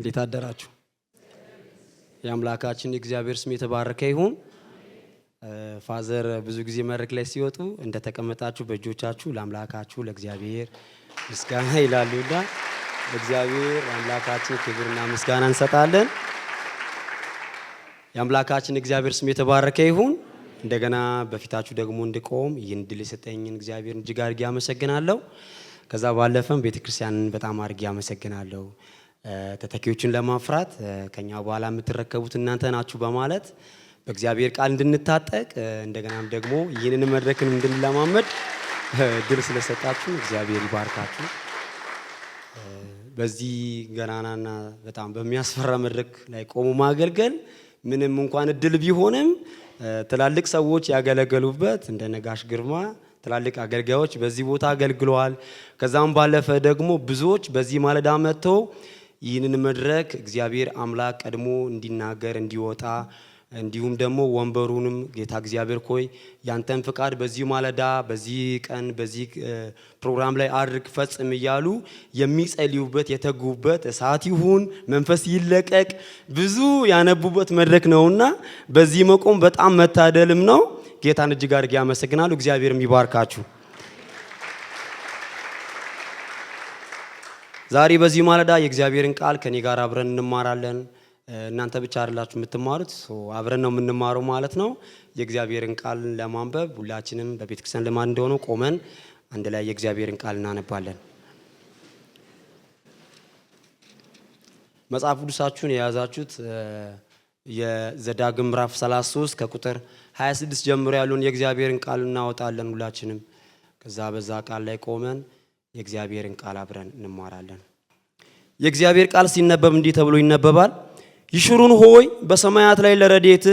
እንዴት አደራችሁ? የአምላካችን እግዚአብሔር ስም የተባረከ ይሁን። ፋዘር ብዙ ጊዜ መድረክ ላይ ሲወጡ እንደተቀመጣችሁ በእጆቻችሁ ለአምላካችሁ ለእግዚአብሔር ምስጋና ይላሉና ለእግዚአብሔር አምላካችን ክብርና ምስጋና እንሰጣለን። የአምላካችን እግዚአብሔር ስም የተባረከ ይሁን። እንደገና በፊታችሁ ደግሞ እንድቆም ይህን ድል የሰጠኝን እግዚአብሔርን እጅግ አድርጌ አመሰግናለሁ። ከዛ ባለፈም ቤተክርስቲያንን በጣም አድርጌ አመሰግናለሁ። ተተኪዎችን ለማፍራት ከኛ በኋላ የምትረከቡት እናንተ ናችሁ በማለት በእግዚአብሔር ቃል እንድንታጠቅ እንደገናም ደግሞ ይህንን መድረክን እንድንለማመድ ድል ስለሰጣችሁ እግዚአብሔር ይባርካችሁ። በዚህ ገናናና በጣም በሚያስፈራ መድረክ ላይ ቆሞ ማገልገል ምንም እንኳን እድል ቢሆንም ትላልቅ ሰዎች ያገለገሉበት እንደ ነጋሽ ግርማ ትላልቅ አገልጋዮች በዚህ ቦታ አገልግለዋል። ከዛም ባለፈ ደግሞ ብዙዎች በዚህ ማለዳ መጥተው ይህንን መድረክ እግዚአብሔር አምላክ ቀድሞ እንዲናገር እንዲወጣ እንዲሁም ደግሞ ወንበሩንም ጌታ እግዚአብሔር ሆይ ያንተን ፍቃድ በዚህ ማለዳ በዚህ ቀን በዚህ ፕሮግራም ላይ አድርግ ፈጽም እያሉ የሚጸልዩበት የተጉበት እሳት ይሁን መንፈስ ይለቀቅ ብዙ ያነቡበት መድረክ ነውና በዚህ መቆም በጣም መታደልም ነው። ጌታን እጅግ አድርጌ አመሰግናለሁ። እግዚአብሔርም ይባርካችሁ። ዛሬ በዚህ ማለዳ የእግዚአብሔርን ቃል ከኔ ጋር አብረን እንማራለን። እናንተ ብቻ አይደላችሁ የምትማሩት፣ አብረን ነው የምንማረው ማለት ነው። የእግዚአብሔርን ቃል ለማንበብ ሁላችንም በቤተክርስቲያን ልማድ እንደሆነ ቆመን አንድ ላይ የእግዚአብሔርን ቃል እናነባለን። መጽሐፍ ቅዱሳችሁን የያዛችሁት የዘዳግም ምዕራፍ 33 ከቁጥር 26 ጀምሮ ያለውን የእግዚአብሔርን ቃል እናወጣለን ሁላችንም። ከዛ በዛ ቃል ላይ ቆመን የእግዚአብሔርን ቃል አብረን እንማራለን። የእግዚአብሔር ቃል ሲነበብ እንዲህ ተብሎ ይነበባል። ይሹሩን ሆይ በሰማያት ላይ ለረድኤት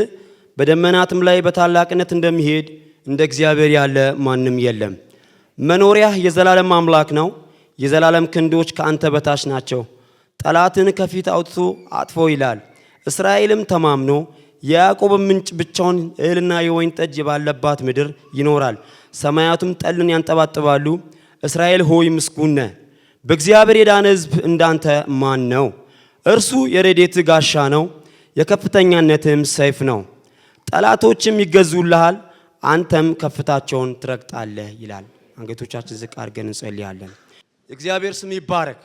በደመናትም ላይ በታላቅነት እንደሚሄድ እንደ እግዚአብሔር ያለ ማንም የለም። መኖሪያህ የዘላለም አምላክ ነው። የዘላለም ክንዶች ከአንተ በታች ናቸው። ጠላትን ከፊት አውጥቶ አጥፎ ይላል። እስራኤልም ተማምኖ የያዕቆብ ምንጭ ብቻውን እህልና የወይን ጠጅ ባለባት ምድር ይኖራል። ሰማያቱም ጠልን ያንጠባጥባሉ። እስራኤል ሆይ ምስጉን ነህ። በእግዚአብሔር የዳነ ሕዝብ እንዳንተ ማን ነው? እርሱ የረድኤት ጋሻ ነው፣ የከፍተኛነትም ሰይፍ ነው። ጠላቶችም ይገዙልሃል፣ አንተም ከፍታቸውን ትረግጣለህ ይላል። አንገቶቻችን ዝቅ አድርገን እንጸልያለን። እግዚአብሔር ስም ይባረክ።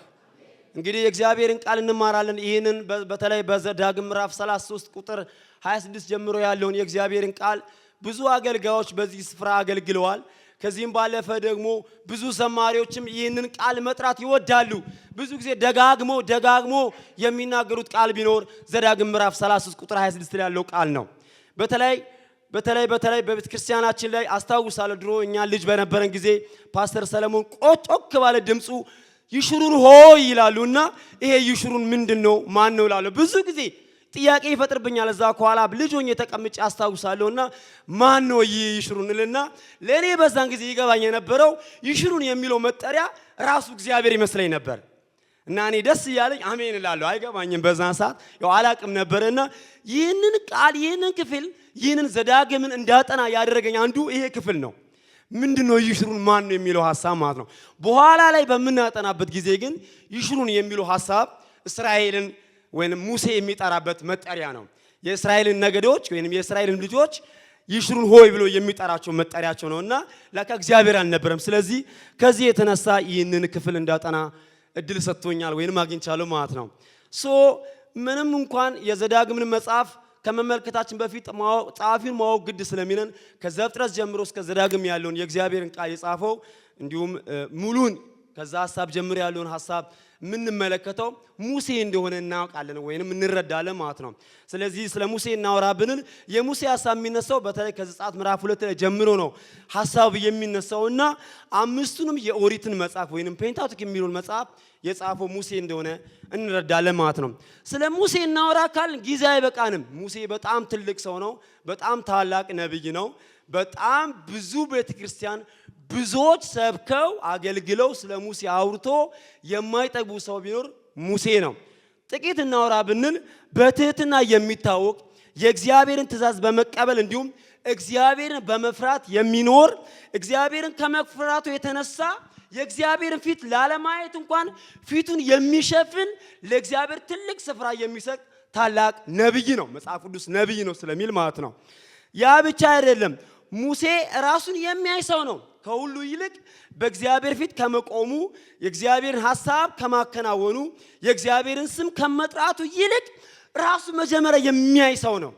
እንግዲህ የእግዚአብሔርን ቃል እንማራለን። ይህንን በተለይ በዘዳግም ምዕራፍ 33 ቁጥር 26 ጀምሮ ያለውን የእግዚአብሔርን ቃል ብዙ አገልጋዮች በዚህ ስፍራ አገልግለዋል። ከዚህም ባለፈ ደግሞ ብዙ ዘማሪዎችም ይህንን ቃል መጥራት ይወዳሉ። ብዙ ጊዜ ደጋግሞ የሚናገሩት ቃል ቢኖር ዘዳግም ምዕራፍ 33 ቁጥር 26 ላይ ያለው ቃል ነው። በተለይ በቤተ ክርስቲያናችን ላይ አስታውሳለሁ። ድሮ እኛ ልጅ በነበረን ጊዜ ፓስተር ሰለሞን ጮክ ባለ ድምፁ ይሹሩን ሆይ ይላሉና ይሄ ይሹሩን ምንድነው ማን ነው ይላሉ። ብዙ ጊዜ ጥያቄ ይፈጥርብኛል። እዛ ከኋላ ልጅ ሆኜ ተቀምጬ አስታውሳለሁና ማን ነው ይሹሩንልና ለኔ በዛን ጊዜ ይገባኝ የነበረው ይሹሩን የሚለው መጠሪያ ራሱ እግዚአብሔር ይመስለኝ ነበር። እና እኔ ደስ እያለኝ አሜን እላለሁ። አይገባኝም በዛን ሰዓት ያው አላቅም ነበርና ይህንን ቃል ይህንን ክፍል ይህንን ዘዳግምን እንዳጠና ያደረገኝ አንዱ ይሄ ክፍል ነው። ምንድነው ይሹሩን ማን ነው የሚለው ሐሳብ ማለት ነው። በኋላ ላይ በመናጠናበት ጊዜ ግን ይሹሩን የሚለው ሐሳብ እስራኤልን ወይንም ሙሴ የሚጠራበት መጠሪያ ነው። የእስራኤልን ነገዶች ወይንም የእስራኤልን ልጆች ይሹሩን ሆይ ብሎ የሚጠራቸው መጠሪያቸው ነውና ለካ እግዚአብሔር አልነበረም። ስለዚህ ከዚህ የተነሳ ይህንን ክፍል እንዳጠና እድል ሰጥቶኛል ወይንም አግኝቻለሁ ማለት ነው። ምንም እንኳን የዘዳግምን መጽሐፍ ከመመልከታችን በፊት ጸሐፊውን ማወቅ ግድ ስለሚለን ከዘፍጥረት ጀምሮ እስከ ዘዳግም ያለውን የእግዚአብሔርን ቃል የጻፈው እንዲሁም ሙሉን ከዛ ሐሳብ ጀምሮ ያለውን ሐሳብ ምንመለከተው ሙሴ እንደሆነ እናውቃለን ወይንም እንረዳለን ማለት ነው። ስለዚህ ስለ ሙሴ እናወራብንን የሙሴ ሐሳብ የሚነሳው በተለይ ከዘጸአት ምዕራፍ 2 ላይ ጀምሮ ነው ሐሳብ የሚነሳውና አምስቱንም የኦሪትን መጽሐፍ ወይንም ፔንታቱክ የሚሉን መጽሐፍ የጻፈው ሙሴ እንደሆነ እንረዳለን ማለት ነው። ስለ ሙሴ እናወራ ካልን ጊዜ አይበቃንም። ሙሴ በጣም ትልቅ ሰው ነው። በጣም ታላቅ ነብይ ነው። በጣም ብዙ ቤተክርስቲያን ብዙዎች ሰብከው አገልግለው ስለ ሙሴ አውርቶ የማይጠግቡ ሰው ቢኖር ሙሴ ነው። ጥቂት እናወራ ብንል በትህትና የሚታወቅ የእግዚአብሔርን ትእዛዝ በመቀበል እንዲሁም እግዚአብሔርን በመፍራት የሚኖር እግዚአብሔርን ከመፍራቱ የተነሳ የእግዚአብሔርን ፊት ላለማየት እንኳን ፊቱን የሚሸፍን ለእግዚአብሔር ትልቅ ስፍራ የሚሰጥ ታላቅ ነብይ ነው። መጽሐፍ ቅዱስ ነብይ ነው ስለሚል ማለት ነው። ያ ብቻ አይደለም፣ ሙሴ ራሱን የሚያይ ሰው ነው። ከሁሉ ይልቅ በእግዚአብሔር ፊት ከመቆሙ፣ የእግዚአብሔርን ሐሳብ ከማከናወኑ፣ የእግዚአብሔርን ስም ከመጥራቱ ይልቅ ራሱ መጀመሪያ የሚያይ ሰው ነው።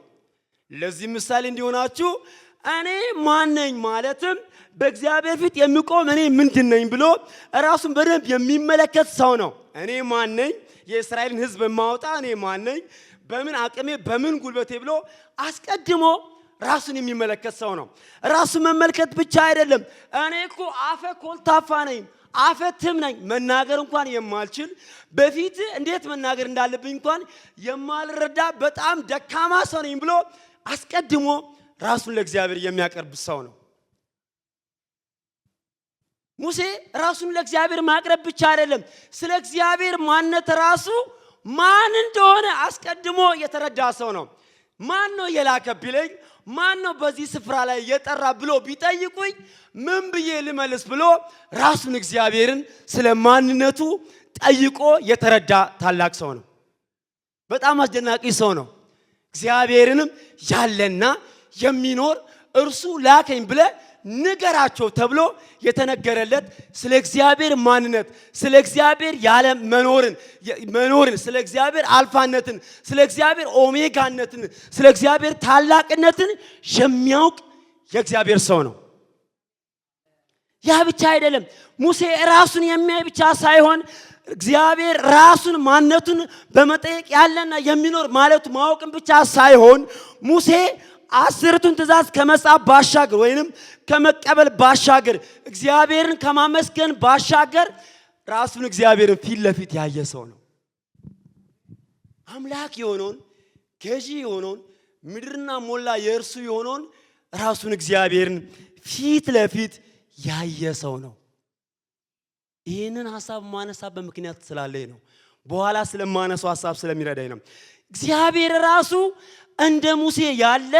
ለዚህ ምሳሌ እንዲሆናችሁ እኔ ማን ነኝ ማለትም በእግዚአብሔር ፊት የሚቆም እኔ ምንድን ነኝ ብሎ ራሱን በደንብ የሚመለከት ሰው ነው። እኔ ማን ነኝ? የእስራኤልን ሕዝብ የማወጣ እኔ ማን ነኝ? በምን አቅሜ በምን ጉልበቴ ብሎ አስቀድሞ ራሱን የሚመለከት ሰው ነው። ራሱን መመልከት ብቻ አይደለም፣ እኔ እኮ አፈ ኮልታፋ ነኝ፣ አፈ ትም ነኝ፣ መናገር እንኳን የማልችል በፊት እንዴት መናገር እንዳለብኝ እንኳን የማልረዳ በጣም ደካማ ሰው ነኝ ብሎ አስቀድሞ ራሱን ለእግዚአብሔር የሚያቀርብ ሰው ነው። ሙሴ ራሱን ለእግዚአብሔር ማቅረብ ብቻ አይደለም፣ ስለ እግዚአብሔር ማንነት ራሱ ማን እንደሆነ አስቀድሞ የተረዳ ሰው ነው። ማን ነው የላከ ቢለኝ፣ ማን ነው በዚህ ስፍራ ላይ የጠራ ብሎ ቢጠይቁኝ ምን ብዬ ልመልስ ብሎ ራሱን እግዚአብሔርን ስለ ማንነቱ ጠይቆ የተረዳ ታላቅ ሰው ነው። በጣም አስደናቂ ሰው ነው። እግዚአብሔርንም ያለና የሚኖር እርሱ ላከኝ ብለ ንገራቸው ተብሎ የተነገረለት ስለ እግዚአብሔር ማንነት፣ ስለ እግዚአብሔር ያለ መኖርን፣ ስለ እግዚአብሔር አልፋነትን፣ ስለ እግዚአብሔር ኦሜጋነትን፣ ስለ እግዚአብሔር ታላቅነትን የሚያውቅ የእግዚአብሔር ሰው ነው። ያ ብቻ አይደለም፣ ሙሴ ራሱን የሚያይ ብቻ ሳይሆን እግዚአብሔር ራሱን ማንነቱን በመጠየቅ ያለና የሚኖር ማለቱ ማወቅን ብቻ ሳይሆን ሙሴ አስርቱን ትእዛዝ ከመጻፍ ባሻገር ወይንም ከመቀበል ባሻገር እግዚአብሔርን ከማመስገን ባሻገር ራሱን እግዚአብሔርን ፊት ለፊት ያየ ሰው ነው። አምላክ የሆነውን ገዢ የሆነውን ምድርና ሞላ የእርሱ የሆነውን ራሱን እግዚአብሔርን ፊት ለፊት ያየ ሰው ነው። ይህንን ሐሳብ ማነሳበት ምክንያት ስላለኝ ነው። በኋላ ስለማነሳው ሐሳብ ስለሚረዳኝ ነው። እግዚአብሔር ራሱ እንደ ሙሴ ያለ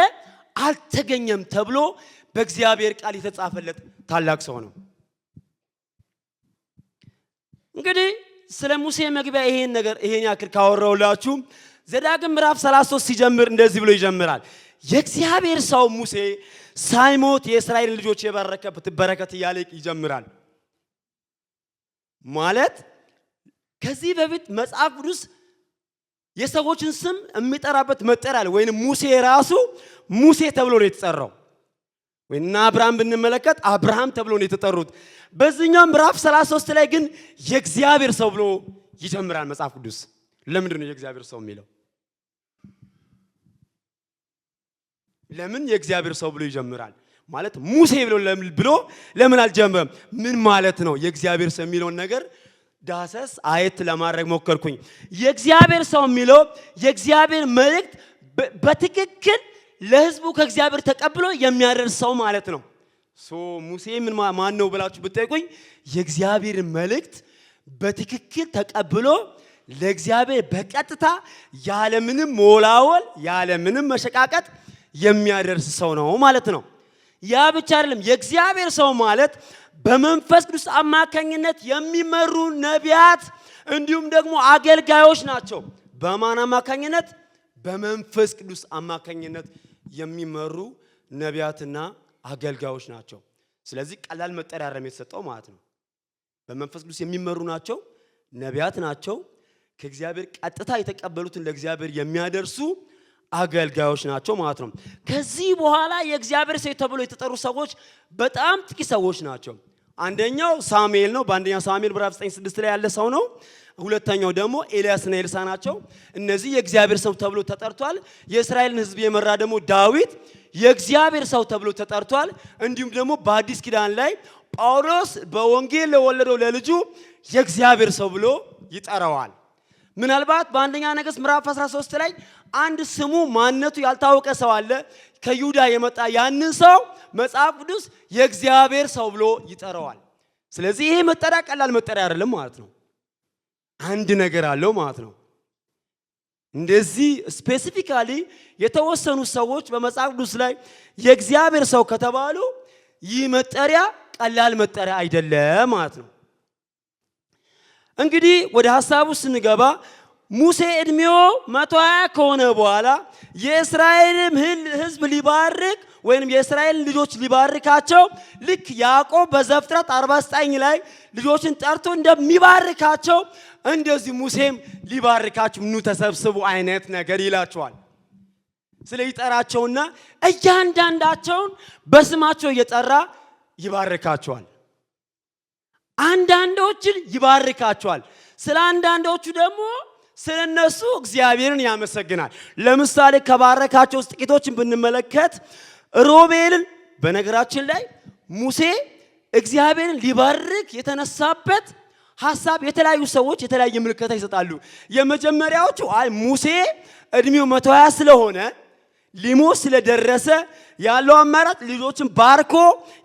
አልተገኘም ተብሎ በእግዚአብሔር ቃል የተጻፈለት ታላቅ ሰው ነው። እንግዲህ ስለ ሙሴ መግቢያ ይሄን ያክል ካወራውላችሁ ዘዳግም ምዕራፍ 33 ሲጀምር እንደዚህ ብሎ ይጀምራል። የእግዚአብሔር ሰው ሙሴ ሳይሞት የእስራኤል ልጆች የባረከበት በረከት እያለ ይጀምራል። ማለት ከዚህ በፊት መጽሐፍ ቅዱስ የሰዎችን ስም የሚጠራበት መጠሪያ አለ። ወይንም ሙሴ ራሱ ሙሴ ተብሎ ነው የተጠራው። ወይና አብርሃም ብንመለከት አብርሃም ተብሎ ነው የተጠሩት። በዚህኛው ምዕራፍ 33 ላይ ግን የእግዚአብሔር ሰው ብሎ ይጀምራል መጽሐፍ ቅዱስ። ለምንድን ነው የእግዚአብሔር ሰው የሚለው? ለምን የእግዚአብሔር ሰው ብሎ ይጀምራል? ማለት ሙሴ ብሎ ለምን አልጀመረም? ምን ማለት ነው? የእግዚአብሔር ሰው የሚለውን ነገር ዳሰስ አየት ለማድረግ ሞከርኩኝ። የእግዚአብሔር ሰው የሚለው የእግዚአብሔር መልእክት በትክክል ለሕዝቡ ከእግዚአብሔር ተቀብሎ የሚያደርስ ሰው ማለት ነው። ሙሴ ማን ነው ብላችሁ ብትጠይቁኝ የእግዚአብሔር መልእክት በትክክል ተቀብሎ ለእግዚአብሔር በቀጥታ ያለምንም መወላወል ያለምንም መሸቃቀጥ የሚያደርስ ሰው ነው ማለት ነው። ያ ብቻ አይደለም። የእግዚአብሔር ሰው ማለት በመንፈስ ቅዱስ አማካኝነት የሚመሩ ነቢያት እንዲሁም ደግሞ አገልጋዮች ናቸው። በማን አማካኝነት? በመንፈስ ቅዱስ አማካኝነት የሚመሩ ነቢያትና አገልጋዮች ናቸው። ስለዚህ ቀላል መጠሪያ አይደለም የተሰጠው ማለት ነው። በመንፈስ ቅዱስ የሚመሩ ናቸው፣ ነቢያት ናቸው፣ ከእግዚአብሔር ቀጥታ የተቀበሉትን ለእግዚአብሔር የሚያደርሱ አገልጋዮች ናቸው ማለት ነው። ከዚህ በኋላ የእግዚአብሔር ሰው ተብሎ የተጠሩ ሰዎች በጣም ጥቂት ሰዎች ናቸው። አንደኛው ሳሙኤል ነው። በአንደኛው ሳሙኤል ምዕራፍ 9:6 ላይ ያለ ሰው ነው። ሁለተኛው ደግሞ ኤልያስና ኤልሳ ናቸው። እነዚህ የእግዚአብሔር ሰው ተብሎ ተጠርቷል። የእስራኤልን ሕዝብ የመራ ደግሞ ዳዊት የእግዚአብሔር ሰው ተብሎ ተጠርቷል። እንዲሁም ደግሞ በአዲስ ኪዳን ላይ ጳውሎስ በወንጌል ለወለደው ለልጁ የእግዚአብሔር ሰው ብሎ ይጠራዋል። ምናልባት በአንደኛ ነገሥት ምዕራፍ 13 ላይ አንድ ስሙ ማንነቱ ያልታወቀ ሰው አለ፣ ከይሁዳ የመጣ ያንን ሰው መጽሐፍ ቅዱስ የእግዚአብሔር ሰው ብሎ ይጠራዋል። ስለዚህ ይሄ መጠሪያ ቀላል መጠሪያ አይደለም ማለት ነው። አንድ ነገር አለው ማለት ነው። እንደዚህ ስፔሲፊካሊ የተወሰኑ ሰዎች በመጽሐፍ ቅዱስ ላይ የእግዚአብሔር ሰው ከተባሉ ይህ መጠሪያ ቀላል መጠሪያ አይደለም ማለት ነው። እንግዲህ ወደ ሐሳቡ ስንገባ ሙሴ እድሜው 120 ከሆነ በኋላ የእስራኤልም ሕዝብ ሊባርክ ወይንም የእስራኤል ልጆች ሊባርካቸው ልክ ያዕቆብ በዘፍጥረት 49 ላይ ልጆችን ጠርቶ እንደሚባርካቸው እንደዚህ ሙሴም ሊባርካችሁ ኑ ተሰብስቡ አይነት ነገር ይላቸዋል። ስለይጠራቸውና እያንዳንዳቸውን በስማቸው እየጠራ ይባርካቸዋል። አንዳንዶችን ይባርካቸዋል። ስለ አንዳንዶቹ ደግሞ ስለነሱ እግዚአብሔርን ያመሰግናል። ለምሳሌ ከባረካቸው ውስጥ ጥቂቶችን ብንመለከት ሮቤልን በነገራችን ላይ ሙሴ እግዚአብሔርን ሊባርክ የተነሳበት ሐሳብ የተለያዩ ሰዎች የተለያየ ምልክት ይሰጣሉ። የመጀመሪያዎቹ ሙሴ እድሜው 120 ስለሆነ ሊሞት ስለደረሰ ያለው አማራጭ ልጆችን ባርኮ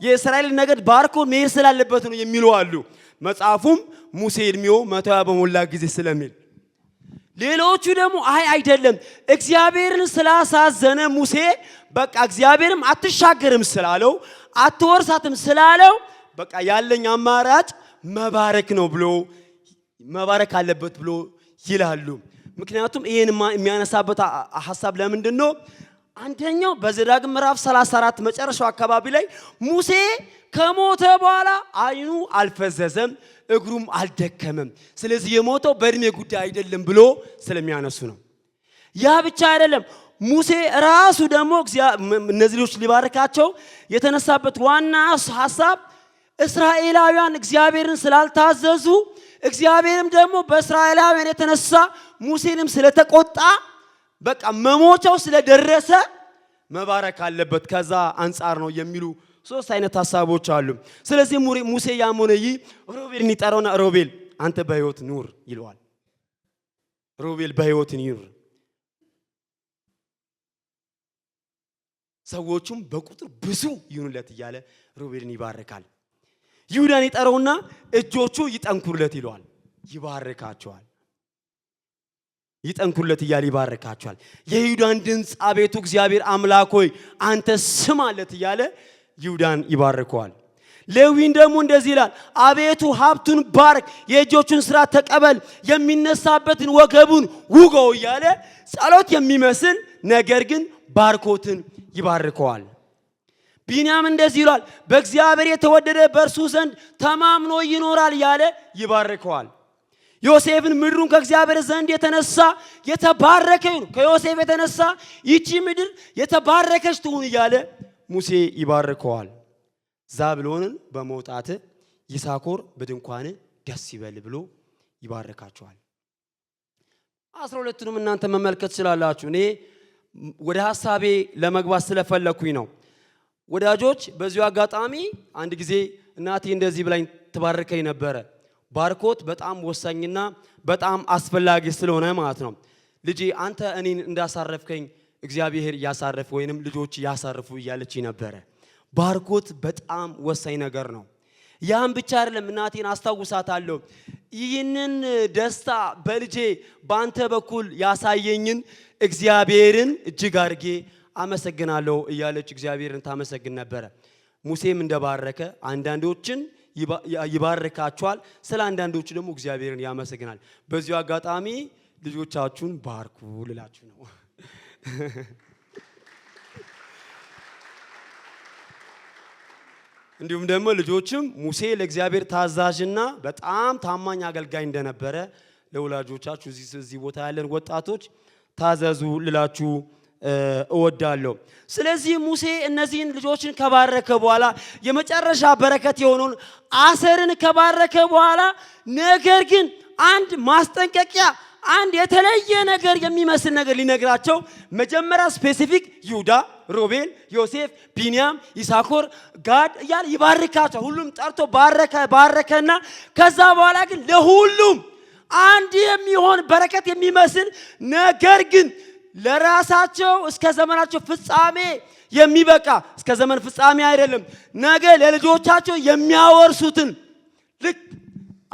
የእስራኤል ነገድ ባርኮ መሄድ ስላለበት ነው የሚሉ አሉ። መጽሐፉም ሙሴ እድሜው 120 በሞላ ጊዜ ስለሚል ሌሎቹ ደግሞ አይደለም እግዚአብሔርን ስላሳዘነ ሙሴ በቃ እግዚአብሔርም አትሻገርም ስላለው አትወርሳትም ስላለው በቃ ያለኝ አማራጭ መባረክ ነው ብሎ መባረክ አለበት ብሎ ይላሉ። ምክንያቱም ይሄን የሚያነሳበት ሐሳብ ለምንድን ነው? አንደኛው በዘዳግም ምዕራፍ 34 መጨረሻው አካባቢ ላይ ሙሴ ከሞተ በኋላ አይኑ አልፈዘዘም እግሩም አልደከመም፣ ስለዚህ የሞተው በእድሜ ጉዳይ አይደለም ብሎ ስለሚያነሱ ነው። ያ ብቻ አይደለም ሙሴ ራሱ ደግሞ እነዚህ ልጆች ሊባርካቸው የተነሳበት ዋና ሐሳብ እስራኤላውያን እግዚአብሔርን ስላልታዘዙ እግዚአብሔርም ደግሞ በእስራኤላውያን የተነሳ ሙሴንም ስለተቆጣ በቃ መሞቻው ስለደረሰ መባረክ አለበት ከዛ አንፃር ነው የሚሉ ሶስት አይነት ሐሳቦች አሉ። ስለዚህ ሙሴ ያሞነይ ሮቤልን ይጠራውና ሮቤል አንተ በሕይወት ኑር ይለዋል። ሮቤል በሕይወት ኑር። ሰዎቹም በቁጥር ብዙ ይሁንለት እያለ ሮቤልን ይባርካል። ይሁዳን ይጠራውና እጆቹ ይጠንኩርለት ይለዋል። ይባርካቸዋል። ይጠንኩርለት እያለ ይባርካቸዋል። የይሁዳን ድምፅ አቤቱ እግዚአብሔር አምላክ ሆይ አንተ ስማለት እያለ ይሁዳን ይባርከዋል። ሌዊን ደግሞ እንደዚህ ይላል፣ አቤቱ ሀብቱን ባርክ፣ የእጆቹን ሥራ ተቀበል፣ የሚነሳበትን ወገቡን ውጋው እያለ ጸሎት የሚመስል ነገር ግን ባርኮትን ይባርከዋል። ቢንያም እንደዚህ ይላል፣ በእግዚአብሔር የተወደደ በእርሱ ዘንድ ተማምኖ ይኖራል እያለ ይባርከዋል። ዮሴፍን ምድሩን ከእግዚአብሔር ዘንድ የተነሳ የተባረከ ይሁን፣ ከዮሴፍ የተነሳ ይቺ ምድር የተባረከች ትሁን እያለ ሙሴ ይባርከዋል። ዛብሎንን በመውጣት ይሳኮር በድንኳን ደስ ይበል ብሎ ይባርካቸዋል። 12ቱንም እናንተ መመልከት ስላላችሁ እኔ ወደ ሐሳቤ ለመግባት ስለፈለኩኝ ነው። ወዳጆች በዚሁ አጋጣሚ አንድ ጊዜ እናቴ እንደዚህ ብላኝ ተባርከኝ ነበረ። ባርኮት በጣም ወሳኝና በጣም አስፈላጊ ስለሆነ ማለት ነው። ልጄ አንተ እኔን እንዳሳረፍከኝ እግዚአብሔር ያሳረፍ ወይንም ልጆች ያሳርፉ እያለች ነበረ። ባርኮት በጣም ወሳኝ ነገር ነው። ያን ብቻ አይደለም፣ እናቴን አስታውሳታለሁ። ይህንን ደስታ በልጄ ባንተ በኩል ያሳየኝን እግዚአብሔርን እጅግ አድርጌ አመሰግናለሁ እያለች እግዚአብሔርን ታመሰግን ነበረ። ሙሴም እንደባረከ አንዳንዶችን ይባርካቸዋል፣ ስለ አንዳንዶቹ ደግሞ እግዚአብሔርን ያመሰግናል። በዚሁ አጋጣሚ ልጆቻችሁን ባርኩ ልላችሁ ነው። እንዲሁም ደግሞ ልጆችም ሙሴ ለእግዚአብሔር ታዛዥና በጣም ታማኝ አገልጋይ እንደነበረ ለወላጆቻችሁ እዚህ ቦታ ያለን ወጣቶች ታዘዙ ልላችሁ እወዳለሁ። ስለዚህ ሙሴ እነዚህን ልጆችን ከባረከ በኋላ የመጨረሻ በረከት የሆነውን አሰርን ከባረከ በኋላ ነገር ግን አንድ ማስጠንቀቂያ አንድ የተለየ ነገር የሚመስል ነገር ሊነግራቸው መጀመሪያ ስፔሲፊክ ይሁዳ፣ ሮቤል፣ ዮሴፍ፣ ቢንያም፣ ይሳኮር፣ ጋድ እያለ ይባርካቸው። ሁሉም ጠርቶ ባረከና ከዛ በኋላ ግን ለሁሉም አንድ የሚሆን በረከት የሚመስል ነገር ግን ለራሳቸው እስከ ዘመናቸው ፍጻሜ የሚበቃ እስከ ዘመን ፍጻሜ አይደለም፣ ነገ ለልጆቻቸው የሚያወርሱትን ልክ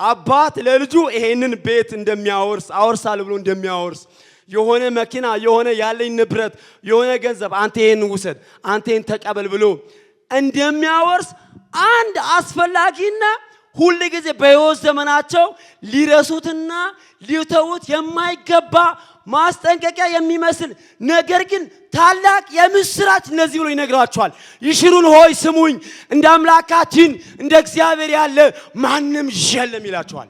አባት ለልጁ ይሄንን ቤት እንደሚያወርስ አወርሳለሁ ብሎ እንደሚያወርስ የሆነ መኪና የሆነ ያለኝ ንብረት የሆነ ገንዘብ አንተ ይሄን ውሰድ አንተ ይሄን ተቀበል ብሎ እንደሚያወርስ አንድ አስፈላጊና ሁሉ ጊዜ በሕይወት ዘመናቸው ሊረሱትና ሊተውት የማይገባ ማስጠንቀቂያ የሚመስል ነገር ግን ታላቅ የምስራች እነዚህ ብሎ ይነግራቸዋል። ይሽሩን ሆይ ስሙኝ፣ እንደ አምላካችን እንደ እግዚአብሔር ያለ ማንም የለም ይላቸዋል።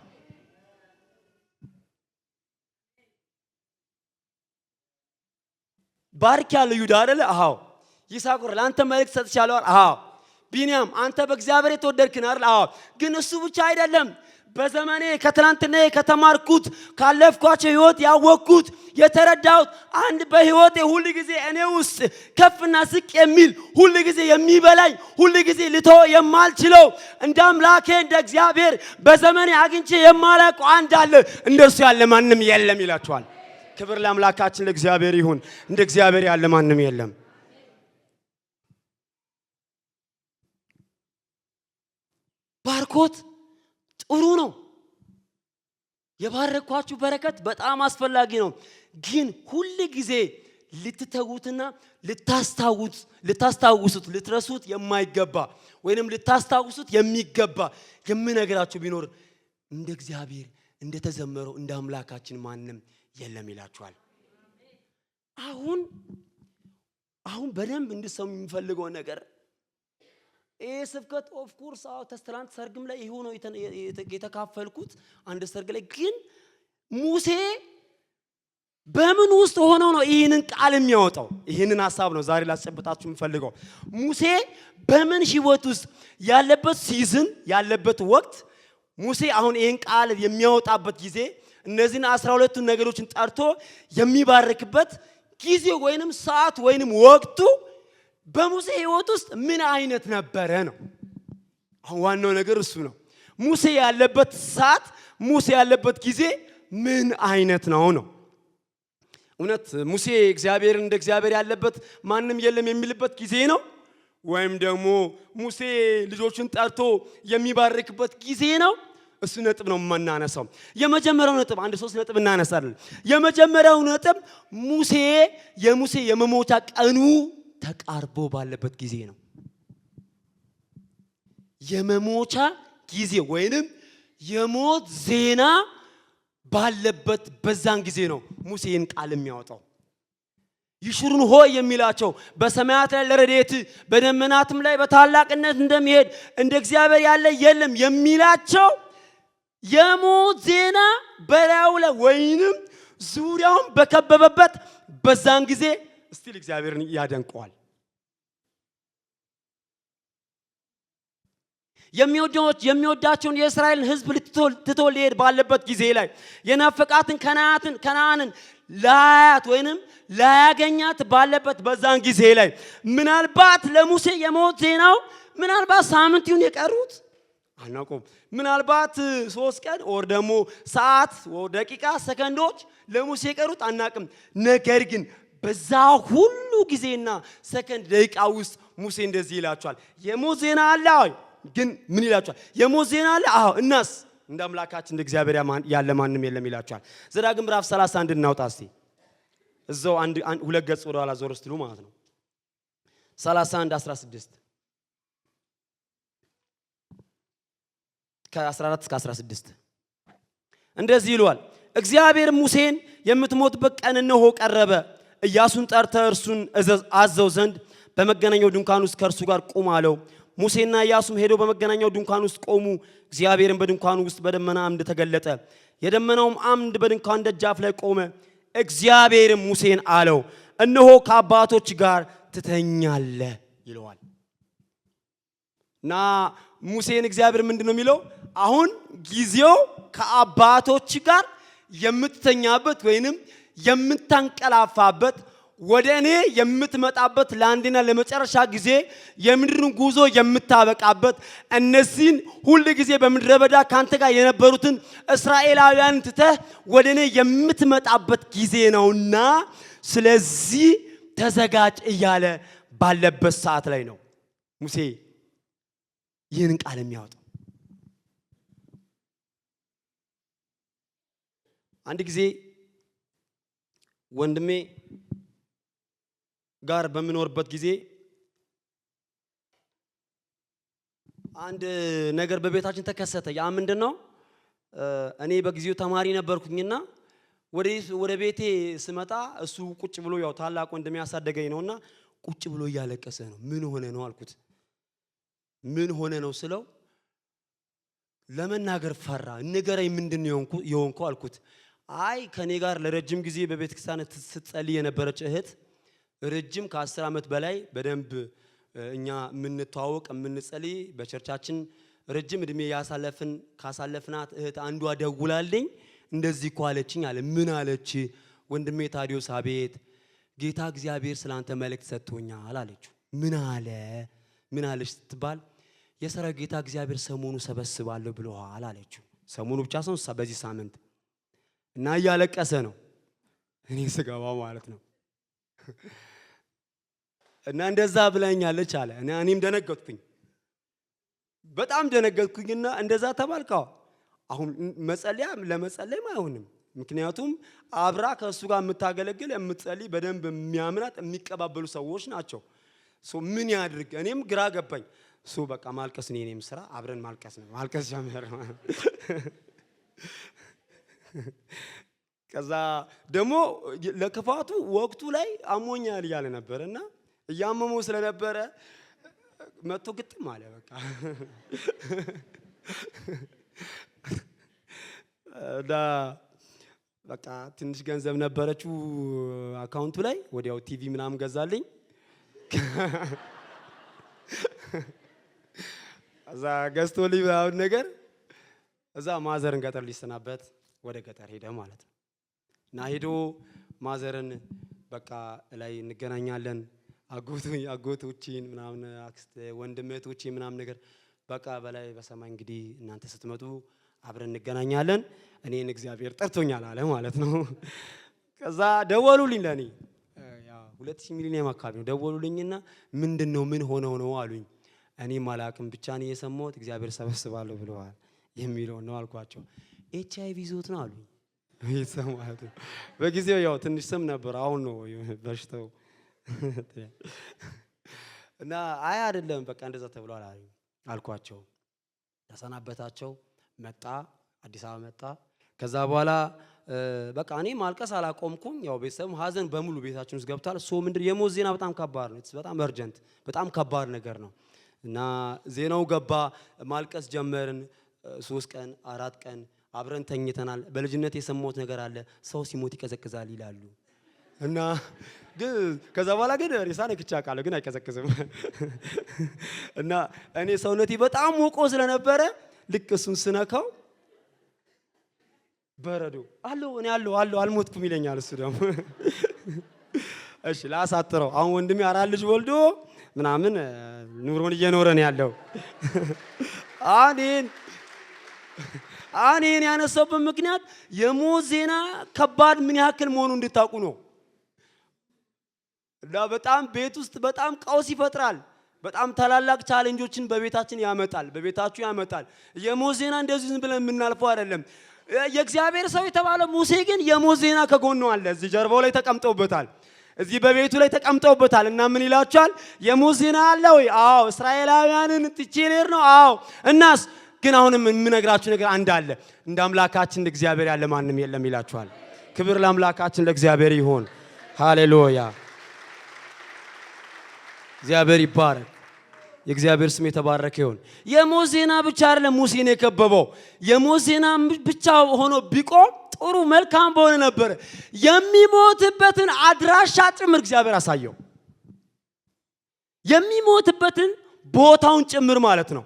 ባርክ ያለ ይሁዳ አይደለ? አዎ። ይሳኮር ለአንተ መልእክት ሰጥቻለሁ። አዎ። ቢንያም አንተ በእግዚአብሔር የተወደድክ ነህ አይደል? አዎ። ግን እሱ ብቻ አይደለም። በዘመኔ ከትላንትና ከተማርኩት ካለፍኳቸው ህይወት ያወቅኩት የተረዳሁት አንድ በህይወቴ ሁሉ ጊዜ እኔ ውስጥ ከፍና ዝቅ የሚል ሁሉ ጊዜ የሚበላኝ ሁሉ ጊዜ ልተው የማልችለው እንደ አምላኬ እንደ እግዚአብሔር በዘመኔ አግኝቼ የማላውቀው አንድ አለ። እንደርሱ ያለ ማንም የለም ይላቸዋል። ክብር ለአምላካችን ለእግዚአብሔር ይሁን። እንደ እግዚአብሔር ያለ ማንም የለም። ባርኮት ጥሩ ነው። የባረኳችሁ በረከት በጣም አስፈላጊ ነው። ግን ሁሉ ጊዜ ልትተጉትና ልታስታውሱት ልትረሱት የማይገባ ወይንም ልታስታውሱት የሚገባ የምነግራችሁ ቢኖር እንደ እግዚአብሔር እንደተዘመረው እንደ አምላካችን ማንም የለም ይላችኋል። አሁን በደንብ እንድትሰሙ የሚፈልገው ነገር ይሄ ስብከት ኦፍ ኮርስ ተስተላንት ሰርግም ላይ ይሄው ነው የተካፈልኩት አንድ ሰርግ ላይ። ግን ሙሴ በምን ውስጥ ሆኖ ነው ይሄንን ቃል የሚያወጣው? ይሄንን ሐሳብ ነው ዛሬ ላስጨብጣችሁ የምፈልገው። ሙሴ በምን ህይወት ውስጥ ያለበት ሲዝን ያለበት ወቅት ሙሴ አሁን ይሄን ቃል የሚያወጣበት ጊዜ እነዚህን 12ቱን ነገሮችን ጠርቶ የሚባርክበት ጊዜ ወይንም ሰዓት ወይንም ወቅቱ በሙሴ ህይወት ውስጥ ምን አይነት ነበረ ነው። አሁን ዋናው ነገር እሱ ነው። ሙሴ ያለበት ሰዓት ሙሴ ያለበት ጊዜ ምን አይነት ነው ነው። እውነት ሙሴ እግዚአብሔር እንደ እግዚአብሔር ያለበት ማንም የለም የሚልበት ጊዜ ነው ወይም ደግሞ ሙሴ ልጆቹን ጠርቶ የሚባርክበት ጊዜ ነው? እሱ ነጥብ ነው የምናነሳው። የመጀመሪያው ነጥብ አንድ 3 ነጥብ እናነሳለን። የመጀመሪያው ነጥብ የሙሴ የመሞቻ ቀኑ ተቃርቦ ባለበት ጊዜ ነው። የመሞቻ ጊዜ ወይንም የሞት ዜና ባለበት በዛን ጊዜ ነው ሙሴን ቃል የሚያወጣው። ይሽሩን ሆይ የሚላቸው በሰማያት ላይ ለረድኤት በደመናትም ላይ በታላቅነት እንደሚሄድ እንደ እግዚአብሔር ያለ የለም የሚላቸው የሞት ዜና በላዩ ላይ ወይንም ዙሪያውን በከበበበት በዛን ጊዜ እስቲል እግዚአብሔርን ያደንቀዋል። የሚወዳቸውን የእስራኤልን ሕዝብ ትቶ ሊሄድ ባለበት ጊዜ ላይ የናፈቃትን ከነዓንን ላያት ወይንም ላያገኛት ባለበት በዛን ጊዜ ላይ ምናልባት ለሙሴ የሞት ዜናው ምናልባት ሳምንት ይሁን የቀሩት አናውቅም። ምናልባት 3 ቀን ወር ደግሞ ሰዓት ወር ደቂቃ ሰከንዶች ለሙሴ የቀሩት አናውቅም። ነገር ግን በዛ ሁሉ ጊዜና ሰከንድ ደቂቃ ውስጥ ሙሴ እንደዚህ ይላቸዋል። የሞት ዜና አለ። ግን ምን ይላቸዋል? የሞት ዜና አለ። አዎ እናስ እንደ አምላካችን እንደ እግዚአብሔር ያለ ማንም የለም ይላቸዋል። ዘዳግም ምዕራፍ 31 እናውጣ እስቲ። እዛው አንድ 2 ገጽ ወደ ኋላ ዞር ስትሉ ማለት ነው። 31:16 ከ14 እስከ 16 እንደዚህ ይሏል። እግዚአብሔር ሙሴን የምትሞትበት ቀን እነሆ ቀረበ። ኢያሱን ጠርተህ እርሱን አዘው ዘንድ በመገናኛው ድንኳን ውስጥ ከእርሱ ጋር ቁም አለው። ሙሴና ኢያሱም ሄደው በመገናኛው ድንኳን ውስጥ ቆሙ። እግዚአብሔርም በድንኳኑ ውስጥ በደመና አምድ ተገለጠ። የደመናውም አምድ በድንኳን ደጃፍ ላይ ቆመ። እግዚአብሔርም ሙሴን አለው፣ እነሆ ከአባቶች ጋር ትተኛለህ ይለዋል። እና ሙሴን እግዚአብሔር ምንድነው የሚለው? አሁን ጊዜው ከአባቶች ጋር የምትተኛበት ወይንም የምታንቀላፋበት ወደ እኔ የምትመጣበት ለአንድና ለመጨረሻ ጊዜ የምድርን ጉዞ የምታበቃበት እነዚህን ሁሉ ጊዜ በምድረ በዳ ካንተ ጋር የነበሩትን እስራኤላውያን ትተህ ወደ እኔ የምትመጣበት ጊዜ ነውና ስለዚህ ተዘጋጅ እያለ ባለበት ሰዓት ላይ ነው ሙሴ ይህንን ቃል የሚያወጣው። አንድ ጊዜ ወንድሜ ጋር በሚኖርበት ጊዜ አንድ ነገር በቤታችን ተከሰተ። ያ ምንድነው? እኔ በጊዜው ተማሪ ነበርኩኝና ወደ ቤቴ ስመጣ እሱ ቁጭ ብሎ ያው ታላቅ ወንድሜ ያሳደገኝ ነውና ቁጭ ብሎ እያለቀሰ ነው። ምን ሆነ ነው አልኩት። ምን ሆነ ነው ስለው ለመናገር ፈራ። ንገረኝ ምንድነው የሆንኩ አልኩት። አይ ከኔ ጋር ለረጅም ጊዜ በቤተክርስቲያን ስትጸልይ የነበረች እህት ረጅም ከ10 ዓመት በላይ በደንብ እኛ የምንተዋወቅ የምንጸልይ በቸርቻችን ረጅም እድሜ ካሳለፍናት እህት አንዷ ደውላልኝ እንደዚህ እኮ አለችኝ አለ። ምን አለች? ወንድሜ ታዲዮስ አቤት፣ ጌታ እግዚአብሔር ስላንተ መልእክት ሰጥቶኛል አለችው። ምን አለች ስትባል የሰራዊት ጌታ እግዚአብሔር ሰሞኑ ሰበስባለሁ ብለዋል አለችው። ሰሞኑ ብቻ ሰው በዚህ ሳምንት እና እያለቀሰ ነው። እኔ ስገባ ማለት ነው። እና እንደዛ ብለኛለች አለ። እኔም ደነገጥኩኝ፣ በጣም ደነገጥኩኝና እንደዛ ተባልካው አሁን ለመጸለይም አይሆንም። ምክንያቱም አብራ ከእሱ ጋር የምታገለግል የምትጸልይ በደንብ የሚያምናት የሚቀባበሉ ሰዎች ናቸው። ምን ያድርግ? እኔም ግራ ገባኝ። በቃ ማልቀስ ነው የኔም ስራ፣ አብረን ማልቀስ ነው። ማልቀስ ጀመረ። ከዛ ደግሞ ለክፋቱ ወቅቱ ላይ አሞኛል እያለ ነበርና እያመመው ስለነበረ መጥቶ ግጥም አለ። በቃ ትንሽ ገንዘብ ነበረችው አካውንቱ ላይ፣ ወዲያው ቲቪ ምናምን ገዛልኝ። እዛ ገዝቶልኝ አሁን ነገር እዛ ማዘርን ገጠር ሊሰናበት ወደ ገጠር ሄደ ማለት ነው። እና ሄዶ ማዘርን በቃ ላይ እንገናኛለን አጎቶቼን ምናምን አክስት ወንድመቶቼ ምናምን ነገር በቃ በላይ በሰማይ እንግዲህ እናንተ ስትመጡ አብረን እንገናኛለን፣ እኔን እግዚአብሔር ጠርቶኛል አለ ማለት ነው። ከዛ ደወሉልኝ ለኔ ያ 2000 ሚሊዮን አካባቢ ነው። ደወሉልኝና ምንድነው ምን ሆነው ነው አሉኝ። እኔም አላቅም ብቻ ነው የሰማሁት እግዚአብሔር ሰበስባለሁ ብለዋል የሚለው ነው አልኳቸው። HIV ይዞት ነው አሉኝ። ይሰማሉ። በጊዜው ያው ትንሽ ስም ነበር፣ አሁን ነው በሽታው። እና አይ አይደለም በቃ እንደዛ ተብሏል አልኳቸው። ተሰናበታቸው። መጣ አዲስ አበባ መጣ። ከዛ በኋላ በቃ እኔ ማልቀስ አላቆምኩም። ያው ቤተሰብ ሀዘን በሙሉ ቤታችን ውስጥ ገብቷል። ምንድን የሞት ዜና በጣም ከባድ ነው። በጣም እርጀንት በጣም ከባድ ነገር ነው። እና ዜናው ገባ፣ ማልቀስ ጀመርን። 3 ቀን 4 ቀን አብረን ተኝተናል። በልጅነት የሰማሁት ነገር አለ፣ ሰው ሲሞት ይቀዘቅዛል ይላሉ። እና ግን ከዛ በኋላ ግን ሬሳ ነክቼ አውቃለሁ፣ ግን አይቀዘቅዝም። እና እኔ ሰውነቴ በጣም ሞቆ ስለነበረ ልክ እሱን ስነካው በረዶ አለው። እኔ አለው አልሞትኩም ይለኛል እሱ ደግሞ። እሺ ላሳጥረው። አሁን ወንድሜ 4 ልጅ ወልዶ ምናምን ኑሮን እየኖረ ነው ያለው። እኔን ያነሳውበት ምክንያት የሞት ዜና ከባድ ምን ያክል መሆኑ እንድታውቁ ነው። እና በጣም ቤት ውስጥ በጣም ቀውስ ይፈጥራል። በጣም ታላላቅ ቻሌንጆችን በቤታችን ያመጣል፣ በቤታችሁ ያመጣል። የሞት ዜና እንደዚህ ዝም ብለን የምናልፈው አይደለም። የእግዚአብሔር ሰው የተባለ ሙሴ ግን የሞት ዜና ከጎኑ አለ። እዚህ ጀርባው ላይ ተቀምጠውበታል፣ እዚህ በቤቱ ላይ ተቀምጠውበታል። እና ምን ይላችኋል? የሞት ዜና አለ ወይ? አዎ። እስራኤላውያንን ትቼ ልሄድ ነው? አዎ። እናስ ግን አሁንም የምነግራችሁ ነገር አንድ አለ። እንደ አምላካችን እግዚአብሔር ያለ ማንም የለም ይላችኋል። ክብር ለአምላካችን ለእግዚአብሔር ይሁን። ሃሌሉያ። እግዚአብሔር ይባረክ። የእግዚአብሔር ስም የተባረከ ይሁን። የሞት ዜና ብቻ አይደለም ሙሴን የከበበው። የሞት ዜና ብቻ ሆኖ ቢቆም ጥሩ መልካም በሆነ ነበር። የሚሞትበትን አድራሻ ጭምር እግዚአብሔር አሳየው። የሚሞትበትን ቦታውን ጭምር ማለት ነው።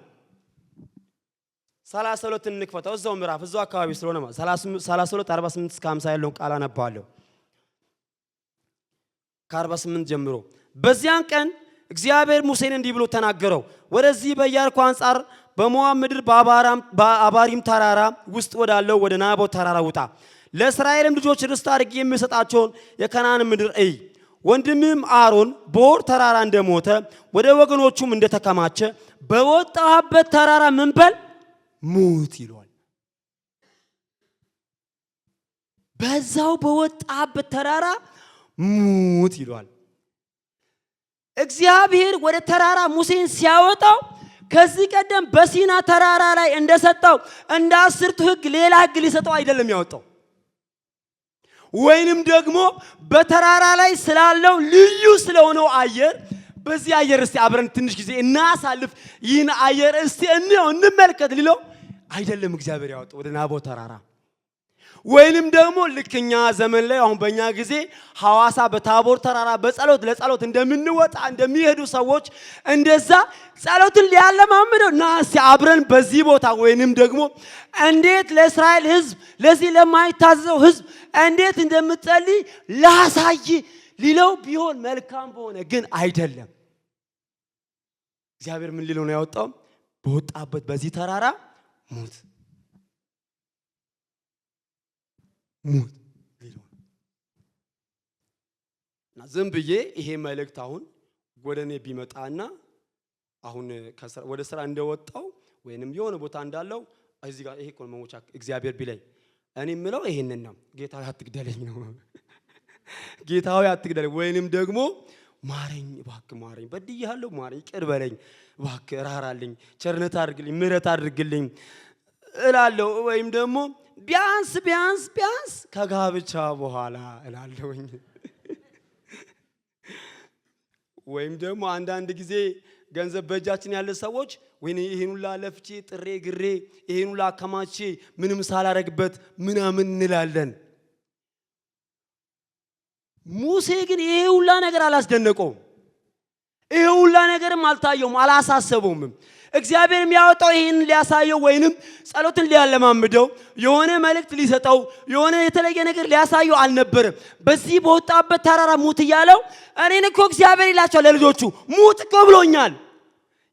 32 እንክፈተው፣ እዛው ምዕራፍ እዛው አካባቢ ስለሆነ 32 48 እስከ 50 ያለውን ቃል አነባለሁ። ከ48 ጀምሮ በዚያን ቀን እግዚአብሔር ሙሴን እንዲህ ብሎ ተናገረው። ወደዚህ በኢያሪኮ አንጻር በሞዓብ ምድር በአባሪም ተራራ ውስጥ ወዳለው ወደ ናቦት ተራራ ውጣ። ለእስራኤልም ልጆች ርስት አድርጌ የምሰጣቸውን የከነዓን ምድር እይ። ወንድምም አሮን በሆር ተራራ እንደሞተ ወደ ወገኖቹም እንደተከማቸ በወጣበት ተራራ ምን በል ሙት ይሏል። በዛው በወጣበት ተራራ ሙት ይሏል። እግዚአብሔር ወደ ተራራ ሙሴን ሲያወጣው ከዚህ ቀደም በሲና ተራራ ላይ እንደሰጠው እንደ 10ቱ ሕግ ሌላ ሕግ ሊሰጠው አይደለም ያወጣው። ወይንም ደግሞ በተራራ ላይ ስላለው ልዩ ስለሆነው አየር በዚህ አየር እስቲ አብረን ትንሽ ጊዜ እናሳልፍ፣ ይህን አየር እስቲ እንመልከት ሊለው አይደለም እግዚአብሔር ያወጣው ወደ ናቦ ተራራ። ወይንም ደግሞ ልክኛ ዘመን ላይ አሁን በእኛ ጊዜ ሐዋሳ በታቦር ተራራ ለጸሎት እንደምንወጣ እንደሚሄዱ ሰዎች እንደዛ ጸሎትን ሊያለማምደው ና እስቲ አብረን በዚህ ቦታ ወይንም ደግሞ እንዴት ለእስራኤል ሕዝብ ለዚህ ለማይታዘዘው ሕዝብ እንዴት እንደምትጸልይ ላሳይ ሊለው ቢሆን መልካም በሆነ ግን አይደለም። እግዚአብሔር ምን ሊለው ነው ያወጣው? በወጣበት በዚህ ተራራ ሙት ሊለው እና ዝም ብዬ ይሄ መልእክት አሁን ወደኔ ቢመጣና አሁን ወደ ስራ እንደወጣው ወይንም የሆነ ቦታ እንዳለው እዚህ ጋር ይሄ ኮልመሞቻ እግዚአብሔር ቢለኝ እኔ ምለው ይሄንን ነው። ጌታው አትግደለኝ ነው። ጌታው አትግደለኝ ወይንም ደግሞ ማረኝ እባክህ ማረኝ፣ በድያለሁ፣ ማረኝ፣ ይቅር በለኝ እባክህ፣ ራራልኝ፣ ቸርነት አድርግልኝ፣ ምሕረት አድርግልኝ እላለሁ። ወይም ደግሞ ቢያንስ ከጋብቻ በኋላ እላለሁኝ። ወይም ደግሞ አንዳንድ ጊዜ ገንዘብ በእጃችን ያለ ሰዎች ወይኔ ይሄን ሁላ ለፍቼ ጥሬ ግሬ ይሄን ሁላ አከማቼ ምንም ሳላረግበት ምናምን እንላለን። ሙሴ ግን ይሄ ሁላ ነገር አላስደነቀውም። ይሄ ሁላ ነገርም አልታየውም፣ አላሳሰበውም። እግዚአብሔር የሚያወጣው ይሄን ሊያሳየው ወይንም ጸሎትን ሊያለማምደው የሆነ መልእክት ሊሰጠው የሆነ የተለየ ነገር ሊያሳየው አልነበረም። በዚህ በወጣበት ተራራ ሙት እያለው እኔን እኮ እግዚአብሔር ይላቸዋል ለልጆቹ ሙት እኮ ብሎኛል፣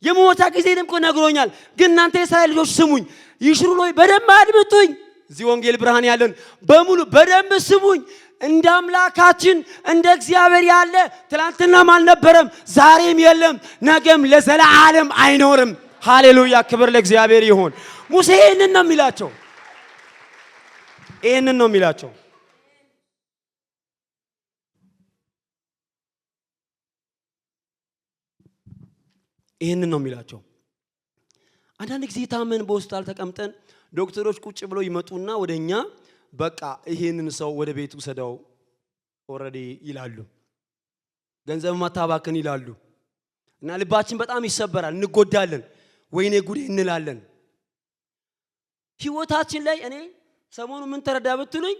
የሞታ ጊዜንም እኮ ነግሮኛል። ግን እናንተ የእስራኤል ልጆች ስሙኝ፣ ይሽሩ ነው፣ በደንብ አድምጡኝ። እዚህ ወንጌል ብርሃን ያለን በሙሉ በደንብ ስሙኝ። እንደ አምላካችን እንደ እግዚአብሔር ያለ ትላንትናም አልነበረም፣ ዛሬም የለም፣ ነገም ለዘላለም አይኖርም። ሃሌሉያ! ክብር ለእግዚአብሔር ይሁን። ሙሴ ይሄንን ነው የሚላቸው። ይሄንን ነው የሚላቸው። ይሄንን ነው የሚላቸው። አንዳንድ ጊዜ ታመን በሆስፒታል ተቀምጠን ዶክተሮች ቁጭ ብለው ይመጡና ወደኛ በቃ ይሄንን ሰው ወደ ቤቱ ሰደው ኦሬዲ ይላሉ፣ ገንዘብ ማታባከን ይላሉ። እና ልባችን በጣም ይሰበራል፣ እንጎዳለን፣ ወይኔ ጉዴ እንላለን። ህይወታችን ላይ እኔ ሰሞኑ ምን ተረዳ ብትሉኝ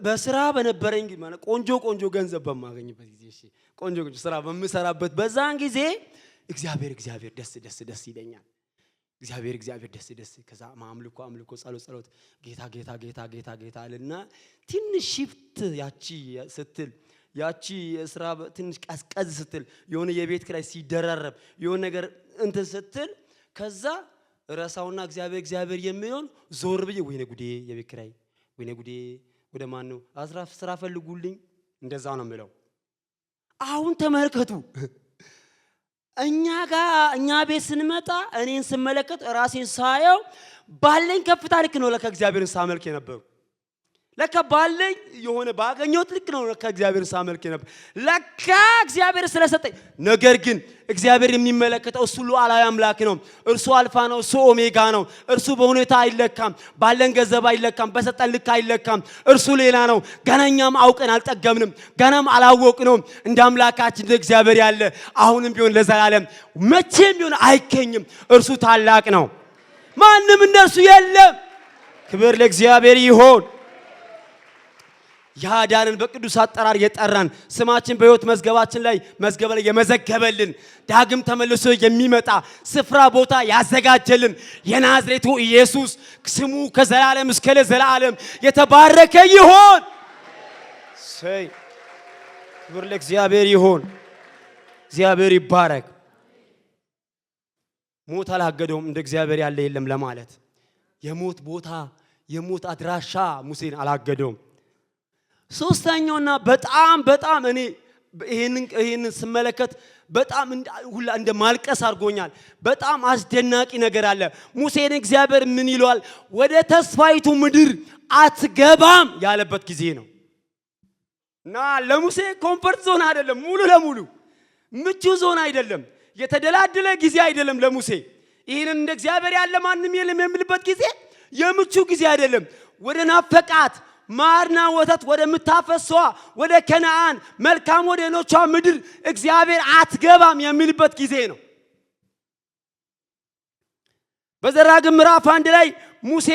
በስራ በነበረኝ ማለት ቆንጆ ገንዘብ በማገኝበት ጊዜ እሺ ቆንጆ ስራ በምሰራበት በዛን ጊዜ እግዚአብሔር ደስ ይለኛል። እግዚአብሔር ደስ ከዛ አምልኮ ጸሎት ጌታ አለና ትንሽ ሽፍት ያቺ ስራ ትንሽ ቀዝቀዝ ስትል የሆነ የቤት ኪራይ ሲደራረብ የሆነ ነገር እንትን ስትል ከዛ ራሳውና እግዚአብሔር የሚሆን ዞር ብዬ ወይኔ ጉዴ የቤት ኪራይ ወይኔ ጉዴ ወደ ማን ነው አስራፍ ስራ ፈልጉልኝ እንደዛ ነው የምለው። አሁን ተመልከቱ እኛ ቤት ስንመጣ እኔን ስመለከት ራሴን ሳየው ባለኝ ከፍታ ልክ ነው ለካ እግዚአብሔርን ሳመልክ የነበረው። ለካ ባለኝ የሆነ ባገኘሁት ልክ ነው ለካ እግዚአብሔርን ሳመልክ የነበረው። ለካ እግዚአብሔር ስለሰጠኝ። ነገር ግን እግዚአብሔር የሚመለከተው እሱ ሉዓላዊ አምላክ ነው። እርሱ አልፋ ነው፣ እሱ ኦሜጋ ነው። እርሱ በሁኔታ አይለካም፣ ባለን ገንዘብ አይለካም፣ በሰጠን ልክ አይለካም። እርሱ ሌላ ነው። ገናኛም አውቀን አልጠገምንም፣ ገናም አላወቅነውም። እንደ አምላካችን እንደ እግዚአብሔር ያለ አሁንም ቢሆን ለዘላለም መቼም ቢሆን አይገኝም። እርሱ ታላቅ ነው፣ ማንም እንደርሱ የለም። ክብር ለእግዚአብሔር ይሁን። ያዳንን በቅዱስ አጠራር የጠራን ስማችን በሕይወት መዝገብ ላይ የመዘገበልን ዳግም ተመልሶ የሚመጣ ስፍራ ቦታ ያዘጋጀልን የናዝሬቱ ኢየሱስ ስሙ ከዘላለም እስከ ለዘላለም የተባረከ ይሁን። ክብር ለእግዚአብሔር ይሁን። እግዚአብሔር ይባረክ። ሞት አላገደውም፣ እንደ እግዚአብሔር ያለ የለም ለማለት የሞት ቦታ የሞት አድራሻ ሙሴን አላገደውም። ሶስተኛውና በጣም እኔ ይሄንን ስመለከት በጣም ሁላ እንደ ማልቀስ አድርጎኛል። በጣም አስደናቂ ነገር አለ። ሙሴን እግዚአብሔር ምን ይለዋል? ወደ ተስፋይቱ ምድር አትገባም ያለበት ጊዜ ነው። እና ለሙሴ ኮምፈርት ዞን አይደለም፣ ሙሉ ለሙሉ ምቹ ዞን አይደለም፣ የተደላደለ ጊዜ አይደለም። ለሙሴ ይህንን እንደ እግዚአብሔር ያለ ማንም የለም የሚልበት ጊዜ የምቹ ጊዜ አይደለም። ወደ ናፈቃት ማርና ወተት ወደምታፈሰዋ ወደ ከነዓን መልካም ወደ ሆነቿ ምድር እግዚአብሔር አትገባም የሚልበት ጊዜ ነው። በዘዳግም ምዕራፍ 1 ላይ ሙሴ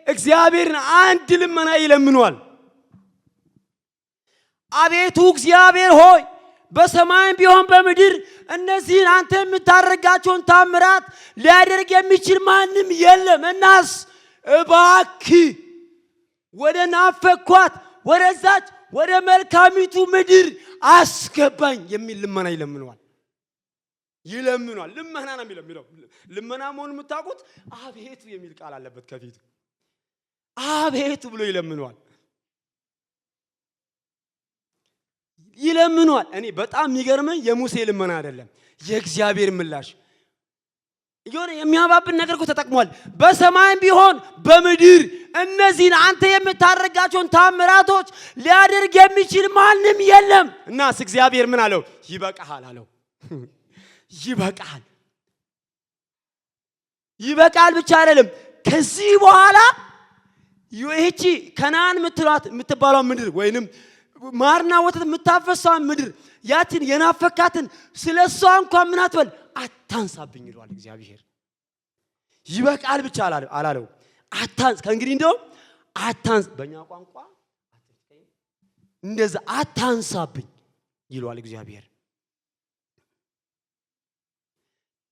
እግዚአብሔርን አንድ ልመና ይለምኗል። አቤቱ እግዚአብሔር ሆይ በሰማይም ቢሆን በምድር እነዚህን አንተ የምታደርጋቸውን ታምራት ሊያደርግ የሚችል ማንም የለም። እናስ እባክህ ወደ ናፈኳት ወደዛች ወደ መልካሚቱ ምድር አስገባኝ የሚል ልመና ይለምኗል። ልመና ነው የሚለው። ልመና መሆኑን የምታውቁት አቤቱ የሚል ቃል አለበት ከፊቱ። አቤቱ ብሎ ይለምኗል። እኔ በጣም የሚገርመኝ የሙሴ ልመና አይደለም የእግዚአብሔር ምላሽ። የሆነ የሚያባብን ነገር እኮ ተጠቅሟል። በሰማይም ቢሆን በምድር እነዚህን አንተ የምታደርጋቸውን ታምራቶች ሊያደርግ የሚችል ማንም የለም። እናስ እግዚአብሔር ምን አለው? ይበቃሃል አለው። ይበቃል ብቻ አይደለም። ከዚህ በኋላ ይህቺ ከነዓን የምትባለው ምድር ወይንም ማርና ወተት የምታፈሰው ምድር ያችን የናፈካትን ስለሷ እንኳን ምን አትበል አታንሳብኝ ይሏል እግዚአብሔር። ይበቃል ብቻ አላለው። አታንስ ከእንግዲህ እንደው አታንስ፣ በእኛ ቋንቋ እንደዛ አታንሳብኝ ይሏል እግዚአብሔር።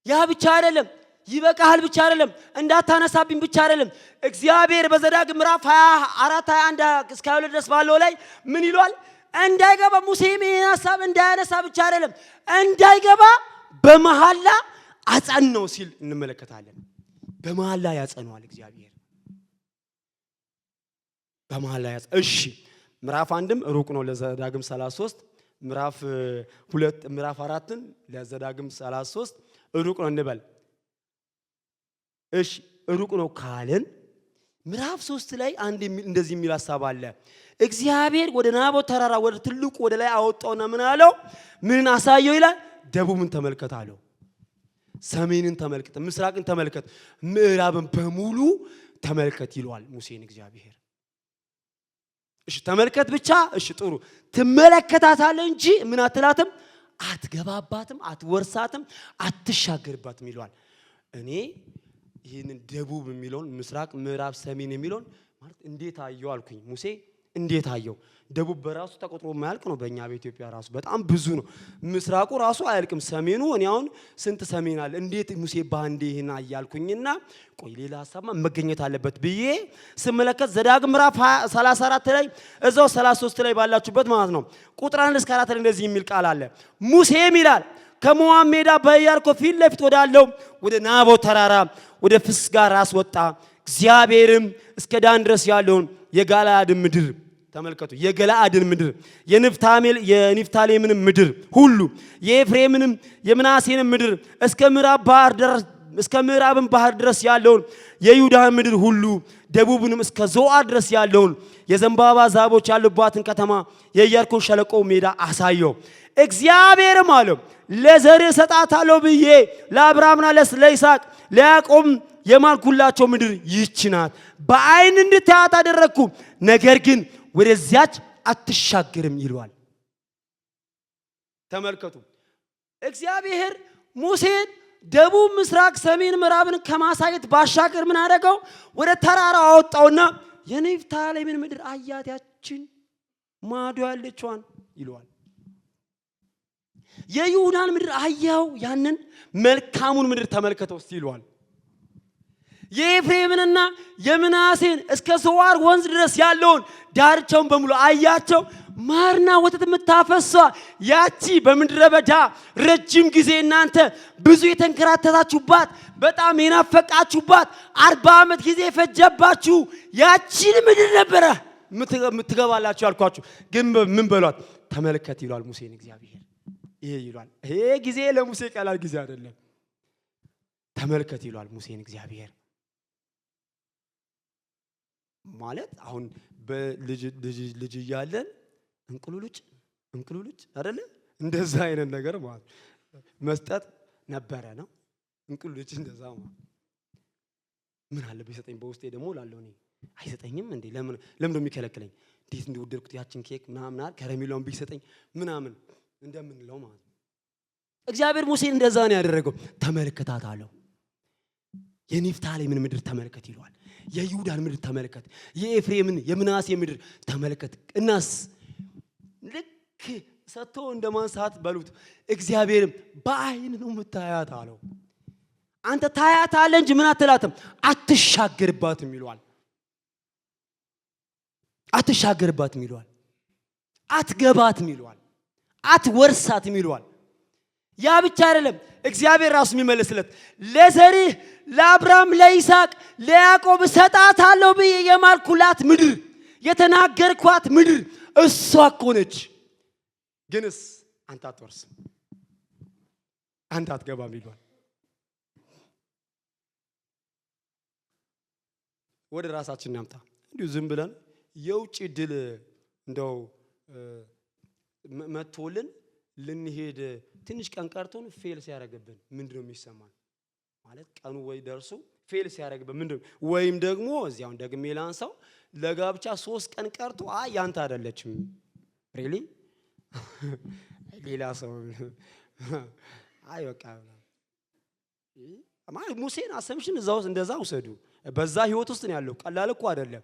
ያ ብቻ አይደለም፣ ይበቃል ብቻ አይደለም፣ እንዳታነሳብኝ ብቻ አይደለም። እግዚአብሔር በዘዳግም ምዕራፍ 24 21 እስከ 22 ድረስ ባለው ላይ ምን ይሏል? እንዳይገባ ሙሴም ይህን ሐሳብ እንዳያነሳ ብቻ አይደለም እንዳይገባ በመሐላ አጸናው ሲል እንመለከታለን። በመሐላ ያጸናዋል እግዚአብሔር። በመሐላ እሺ ምዕራፍ 1ም ሩቅ ነው ለዘዳግም 33፣ ምዕራፍ 2 ምዕራፍ 4ን ለዘዳግም 33 ሩቅ ነው እንበል። እሺ ሩቅ ነው ካልን ምዕራፍ 3 ላይ አንድ እንደዚህ የሚል ሐሳብ አለ። እግዚአብሔር ወደ ናቦት ተራራ ወደ ትልቁ ወደ ላይ አወጣውና ምን አለው? ምን አሳየው ይላል? ደቡብን ተመልከት አለው። ሰሜንን ተመልከት፣ ምስራቅን ተመልከት፣ ምዕራብን በሙሉ ተመልከት ይለዋል ሙሴን እግዚአብሔር። እሺ ተመልከት ብቻ። እሺ ጥሩ ትመለከታታለህ እንጂ ምን አትላትም፣ አትገባባትም፣ አትወርሳትም፣ አትሻገርባትም ይለዋል። እኔ ይህንን ደቡብ የሚለውን ምስራቅ፣ ምዕራብ፣ ሰሜን የሚለውን ማለት እንዴት አየው አልኩኝ። ሙሴ እንዴት አየው? ደቡብ በራሱ ተቆጥሮ የማያልቅ ነው። በእኛ በኢትዮጵያ ራሱ በጣም ብዙ ነው። ምስራቁ ራሱ አያልቅም። ሰሜኑ እኔ አሁን ስንት ሰሜን አለ? እንዴት ሙሴ ባንዴ ይሄን አያልኩኝና ቆይ ሌላ ሐሳብማ መገኘት አለበት ብዬ ስመለከት ዘዳግም ምዕራፍ 34 ላይ እዛው 33 ላይ ባላችሁበት ማለት ነው ቁጥር 1 እስከ 4 ላይ እንደዚህ የሚል ቃል አለ። ሙሴም ይላል ከሞዓብ ሜዳ በኢያሪኮ ፊት ለፊት ወዳለው ወደ ናቦት ተራራ ወደ ፍስጋ ራስ ወጣ። እግዚአብሔርም እስከ ዳን ድረስ ያለውን የጋላአድን ምድር ተመልከቱ፣ የገላአድን ምድር፣ የኒፍታሌምን ምድር ሁሉ፣ የኤፍሬምንም የምናሴንም ምድር እስከ ምዕራብም ባህር ድረስ ያለውን የይሁዳን ምድር ሁሉ፣ ደቡብንም እስከ ዞዓር ድረስ ያለውን የዘንባባ ዛፎች ያሉባትን ከተማ የኢያሪኮን ሸለቆ ሜዳ አሳየው። እግዚአብሔርም አለው ለዘርህ እሰጣታለሁ ብዬ ለአብርሃምና ለይስሐቅ ለያዕቆብ የማልኩላቸው ምድር ይህች ናት። በዓይን እንድታያት አደረግኩ፣ ነገር ግን ወደዚያች አትሻገርም ይለዋል። ተመልከቱ እግዚአብሔር ሙሴን ደቡብ፣ ምስራቅ፣ ሰሜን፣ ምዕራብን ከማሳየት ባሻገር ምን አደረገው? ወደ ተራራው አወጣውና የኒፍታሌምን ምድር አያት፣ ያችን ማዶ ያለችዋን ይለዋል። የይሁዳን ምድር አያው፣ ያንን መልካሙን ምድር ተመልከተው እስቲ ይለዋል። የኤፍሬምንና የምናሴን እስከ ዞዓር ወንዝ ድረስ ያለውን ዳርቻውን በሙሉ አያቸው። ማርና ወተት የምታፈሰዋ ያቺ በምድረ በዳ ረጅም ጊዜ እናንተ ብዙ የተንከራተታችሁባት በጣም የናፈቃችሁባት 40 ዓመት ጊዜ የፈጀባችሁ ያቺን ምድር ነበረ የምትገባላችሁ ያልኳችሁ። ግን ምን በሏት? ተመልከት ይሏል ሙሴን እግዚአብሔር። ይሄ ይሏል። ይሄ ጊዜ ለሙሴ ቀላል ጊዜ አይደለም። ተመልከት ይሏል ሙሴን እግዚአብሔር። ማለት አሁን በልጅ እያለን እንቁልልጭ አይደለ? እንደዛ አይነት ነገር ማለት መስጠት ነበረ ነው። እንቁልልጭ እንደዛ ምን አለ ቢሰጠኝ በውስጤ ደግሞ ላለው እኔ አይሰጠኝም እንዴ ለምን ነው የሚከለክለኝ እንዴት እንደወደድኩት ያችን ኬክ ምናምን አለ ከረሜላውን ቢሰጠኝ ምናምን እንደምንለው ማለት ነው። እግዚአብሔር ሙሴን እንደዛ ነው ያደረገው። ተመልከታት አለው። የኒፍታሌምን ምድር ተመልከት ይሏል። የይሁዳን ምድር ተመልከት፣ የኤፍሬምን የምናሴ ምድር ተመልከት። እናስ ልክ ሰጥቶ እንደማንሳት በሉት እግዚአብሔርም በአይን ነው የምታያት አለው። አንተ ታያታለህ እንጂ ምን አትላትም፣ አትሻገርባትም ይሏል። አትሻገርባትም ይሏል። አትገባትም ይሏል። አትወርሳትም ይሏል። ያ ብቻ አይደለም እግዚአብሔር ራሱ የሚመልስለት ለዘርህ ለአብርሃም ለይስሐቅ ለያዕቆብ ሰጣታለሁ ብዬ የማልኩላት ምድር የተናገርኳት ምድር እሷ እኮ ነች። ግንስ አንተ አትወርስም፣ አንተ አትገባም ይሏል። ወደ ራሳችን እናምጣ። እንዲሁ ዝም ብለን የውጭ ድል እንደው መጥቶልን ልንሄድ ትንሽ ቀን ቀርቶን ፌል ሲያደርግብን ምንድነው የሚሰማን? ማለት ቀኑ ወይ ደርሶ ፌል ሲያደርግብን ምንድነው? ወይም ደግሞ እዚያው ደግሜ ላንሳው ለጋብቻ 3 ቀን ቀርቶ ያንተ አይደለችም ሪሊ ሌላ ሰው በቃ ማለት ሙሴን አሰምሽን እዛው እንደዛ ወሰዱ። በዛ ህይወት ውስጥ ነው ያለው። ቀላል እኮ አይደለም።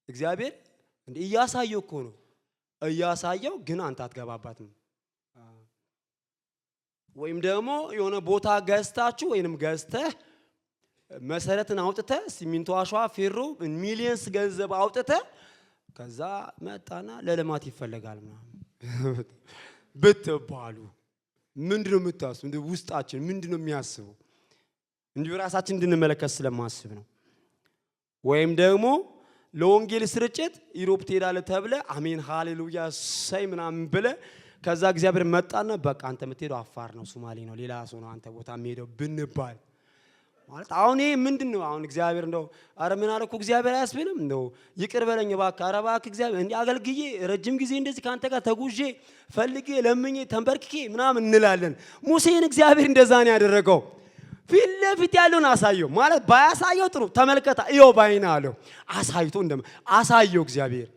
እግዚአብሔር እንዴ እያሳየው እኮ ነው እያሳየው፣ ግን አንተ አትገባባትም። ወይም ደግሞ የሆነ ቦታ ገዝታችሁ ወይንም ገዝተህ መሰረትን አውጥተህ ሲሚንቶ አሸዋ ፌሮ ሚሊየንስ ገንዘብ አውጥተህ ከዛ መጣና ለልማት ይፈልጋል ማለት ብትባሉ ምንድነው የምታስቡ? እንደ ውስጣችን ምንድነው የሚያስበው? እንዲሁ ራሳችን እንድንመለከት ስለማስብ ነው። ወይም ደግሞ ለወንጌል ስርጭት ኢሮፕ ትሄዳለህ ተብለ አሜን ሃሌሉያ ሳይ ምናምን ብለ ከዛ እግዚአብሔር መጣና በቃ አንተ የምትሄደው አፋር ነው ሶማሌ ነው ሌላ ሰው ነው አንተ ቦታ የሚሄደው ብንባል ማለት አሁን ይሄ ምንድነው? አሁን እግዚአብሔር እንደው አረ ምን አለኩ እግዚአብሔር አያስብልም? እንደው ይቅር በለኝ እባክህ፣ አረ እባክህ እግዚአብሔር እንዲህ አገልግዬ ረጅም ጊዜ እንደዚህ ካንተ ጋር ተጉዤ ፈልጌ ለምኜ ተንበርክኬ ምናምን እንላለን። ሙሴን እግዚአብሔር እንደዛ ነው ያደረገው። ፊት ለፊት ያለውን አሳየው ማለት ባያሳየው ጥሩ ተመልከታ እየው ባይና አለው። አሳይቶ አሳየው እግዚአብሔር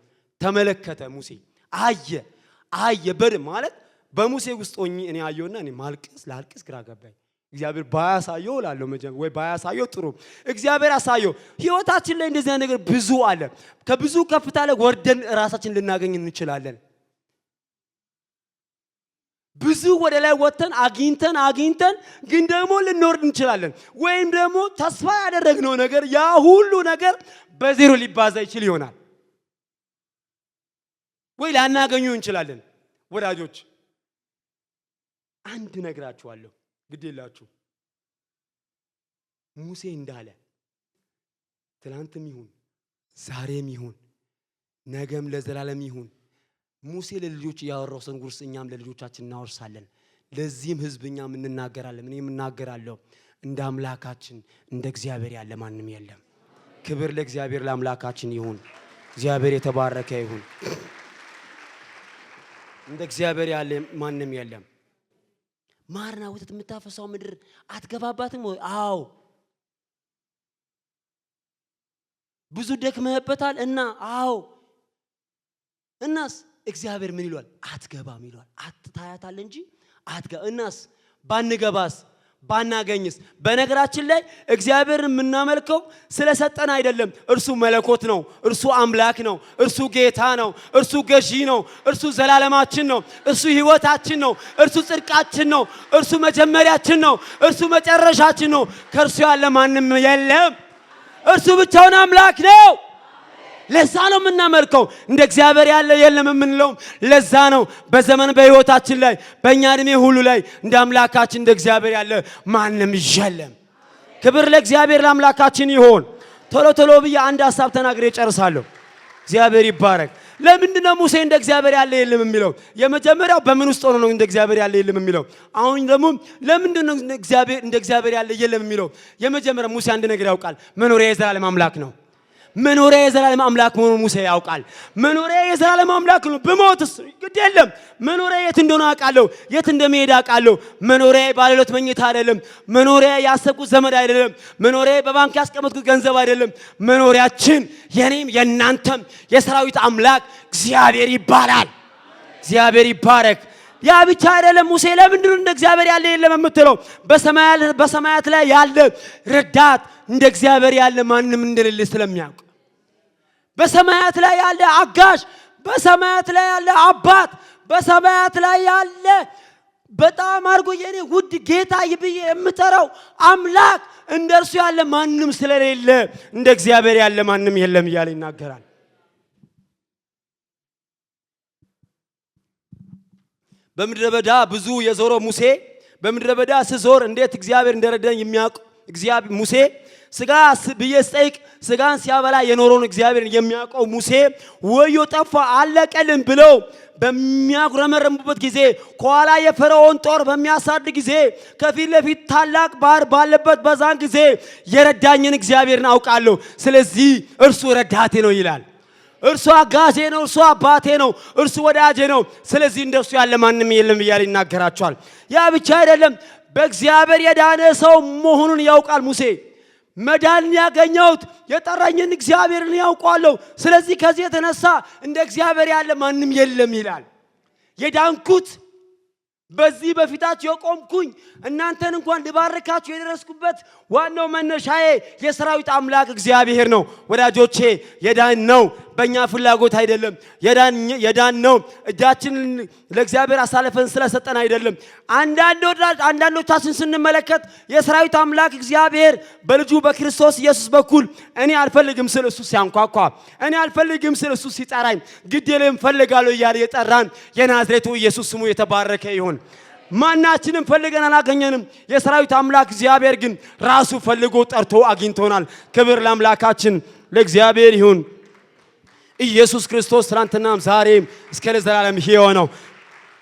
ተመለከተ። ሙሴ አየ በደም ማለት በሙሴ ውስጥ ሆኜ እኔ አየውና እኔ ላልቅስ ግራ ገባኝ። እግዚአብሔር ባያሳየው ላለው ወይ ባያሳየው ጥሩ እግዚአብሔር አሳየው። ህይወታችን ላይ እንደዚህ ነገር ብዙ አለ። ከብዙ ከፍታ ላይ ወርደን ራሳችን ልናገኝ እንችላለን። ብዙ ወደ ላይ ወጥተን አግኝተን ግን ደግሞ ልንወርድ እንችላለን። ወይም ደግሞ ተስፋ ያደረግነው ነገር ያ ሁሉ ነገር በዜሮ ሊባዛ ይችል ይሆናል ወይ ላናገኙ እንችላለን። ወዳጆች አንድ ነግራችኋለሁ ግዴላችሁ ሙሴ እንዳለ ትላንትም ይሁን ዛሬም ይሁን ነገም ለዘላለም ይሁን ሙሴ ለልጆች ያወራው ሰንጉርስ እኛም ለልጆቻችን እናወርሳለን። ለዚህም ህዝብ እኛም እንናገራለን። እኔም እናገራለሁ እንደ አምላካችን እንደ እግዚአብሔር ያለ ማንም የለም። ክብር ለእግዚአብሔር ለአምላካችን ይሁን። እግዚአብሔር የተባረከ ይሁን። እንደ እግዚአብሔር ያለ ማንም የለም። ማርና ወተት የምታፈሳው ምድር አትገባባትም ወይ? አዎ ብዙ ደክመህበታል እና አዎ እናስ እግዚአብሔር ምን ይሏል? አትገባም ይሏል። አትታያታል እንጂ እናስ ባንገባስ ባናገኝስ? በነገራችን ላይ እግዚአብሔርን የምናመልከው ስለሰጠን አይደለም። እርሱ መለኮት ነው። እርሱ አምላክ ነው። እርሱ ጌታ ነው። እርሱ ገዢ ነው። እርሱ ዘላለማችን ነው። እርሱ ህይወታችን ነው። እርሱ ጽድቃችን ነው። እርሱ መጀመሪያችን ነው። እርሱ መጨረሻችን ነው። ከእርሱ ያለ ማንም የለም። እርሱ ብቻውን አምላክ ነው። ለዛ ነው የምናመልከው። እንደ እግዚአብሔር ያለ የለም የምንለው ለዛ ነው። በዘመን በህይወታችን ላይ በእኛ እድሜ ሁሉ ላይ እንደ አምላካችን እንደ እግዚአብሔር ያለ ማንም የለም። ክብር ለእግዚአብሔር ለአምላካችን ይሁን። ቶሎ ብዬ አንድ ሐሳብ ተናግሬ ጨርሳለሁ። እግዚአብሔር ይባረክ። ለምንድን ነው ሙሴ እንደ እግዚአብሔር ያለ የለም የሚለው? የመጀመሪያው በምን ውስጥ ሆኖ ነው እንደ እግዚአብሔር ያለ የለም የሚለው? አሁን ደግሞ ለምንድን ነው እንደ እግዚአብሔር ያለ የለም የሚለው? የመጀመሪያው ሙሴ አንድ ነገር ያውቃል። መኖሪያ የዘላለም አምላክ ነው። መኖሪያ የዘላለም አምላክ መሆኑን ሙሴ ያውቃል። መኖሪያ የዘላለም አምላክ ነው። ብሞትስ ግድ የለም። መኖሪያ የት እንደሆነ አውቃለሁ፣ የት እንደሚሄድ አውቃለሁ። መኖሪያ ባለሁለት መኝታ አይደለም። መኖሪያ ያሰብኩት ዘመድ አይደለም። መኖሪያ በባንክ ያስቀመጥኩት ገንዘብ አይደለም። መኖሪያችን የኔም የናንተም የሰራዊት አምላክ እግዚአብሔር ይባላል። እግዚአብሔር ይባረክ። ያ ብቻ አይደለም። ሙሴ ለምንድን ነው እንደ እግዚአብሔር ያለ የለም የምትለው? በሰማያት ላይ ያለ ረዳት እንደ እግዚአብሔር ያለ ማንም እንደሌለ ስለሚያውቅ፣ በሰማያት ላይ ያለ አጋዥ፣ በሰማያት ላይ ያለ አባት፣ በሰማያት ላይ ያለ በጣም አድርጎ የኔ ውድ ጌታ ብዬ የምጠራው አምላክ እንደርሱ ያለ ማንም ስለሌለ እንደ እግዚአብሔር ያለ ማንም የለም እያለ ይናገራል። በምድረ በዳ ብዙ የዞረ ሙሴ በምድረ በዳ ስዞር እንዴት እግዚአብሔር እንደረዳኝ የሚያውቅ እግዚአብሔር ሙሴ ስጋ ብዬ ስጠይቅ ስጋን ሲያበላ የኖረውን እግዚአብሔር የሚያውቀው ሙሴ ወዮ ጠፋ አለቀልን ብለው በሚያጉረመረሙበት ጊዜ ከኋላ የፈርዖን ጦር በሚያሳድ ጊዜ ከፊት ለፊት ታላቅ ባህር ባለበት በዛን ጊዜ የረዳኝን እግዚአብሔርን አውቃለሁ። ስለዚህ እርሱ ረዳቴ ነው ይላል። እርሱ አጋዤ ነው፣ እርሱ አባቴ ነው፣ እርሱ ወዳጄ ነው። ስለዚህ እንደሱ ያለ ማንም የለም እያለ ይናገራቸዋል። ያ ብቻ አይደለም፣ በእግዚአብሔር የዳነ ሰው መሆኑን ያውቃል ሙሴ። መዳንን ያገኘሁት የጠራኝን እግዚአብሔርን ያውቃለሁ። ስለዚህ ከዚህ የተነሳ እንደ እግዚአብሔር ያለ ማንም የለም ይላል። የዳንኩት በዚህ በፊታችሁ የቆምኩኝ እናንተን እንኳን ልባርካችሁ የደረስኩበት ዋናው መነሻዬ የሰራዊት አምላክ እግዚአብሔር ነው። ወዳጆቼ የዳን ነው በእኛ ፍላጎት አይደለም። የዳን ነው እጃችንን ለእግዚአብሔር አሳልፈን ስለሰጠን አይደለም። አንዳንዶቻችን ስንመለከት የሰራዊት አምላክ እግዚአብሔር በልጁ በክርስቶስ ኢየሱስ በኩል እኔ አልፈልግም ስል እሱ ሲያንኳኳ፣ እኔ አልፈልግም ስል እሱ ሲጠራኝ ግድ የለም ፈልጋለሁ እያለ የጠራን የናዝሬቱ ኢየሱስ ስሙ የተባረከ ይሁን። ማናችንም ፈልገን አላገኘንም። የሰራዊት አምላክ እግዚአብሔር ግን ራሱ ፈልጎ ጠርቶ አግኝቶናል። ክብር ለአምላካችን ለእግዚአብሔር ይሁን። ኢየሱስ ክርስቶስ ትናንትናም ዛሬም እስከ ለዘላለም ሕያው ነው።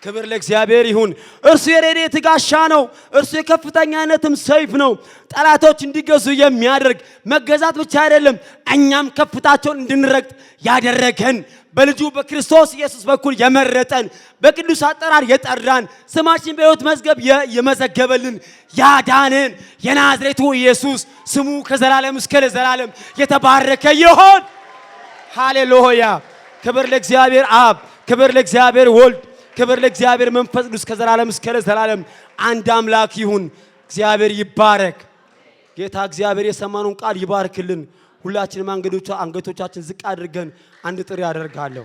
ክብር ለእግዚአብሔር ይሁን። እርሱ የረድኤት ጋሻ ነው። እርሱ የከፍተኛነትም ሰይፍ ነው። ጠላቶች እንዲገዙ የሚያደርግ መገዛት ብቻ አይደለም፣ እኛም ከፍታቸውን እንድንረግጥ ያደረገን በልጁ በክርስቶስ ኢየሱስ በኩል የመረጠን በቅዱስ አጠራር የጠራን ስማችን በሕይወት መዝገብ የመዘገበልን ያዳነን የናዝሬቱ ኢየሱስ ስሙ ከዘላለም እስከ ለዘላለም የተባረከ ይሁን። ሃሌሉያ! ክብር ለእግዚአብሔር አብ፣ ክብር ለእግዚአብሔር ወልድ፣ ክብር ለእግዚአብሔር መንፈስ ቅዱስ ከዘላለም እስከ ለዘላለም አንድ አምላክ ይሁን። እግዚአብሔር ይባረክ። ጌታ እግዚአብሔር የሰማነውን ቃል ይባርክልን። ሁላችንም አንገቶቻችን ዝቅ አድርገን አንድ ጥሪ አደርጋለሁ።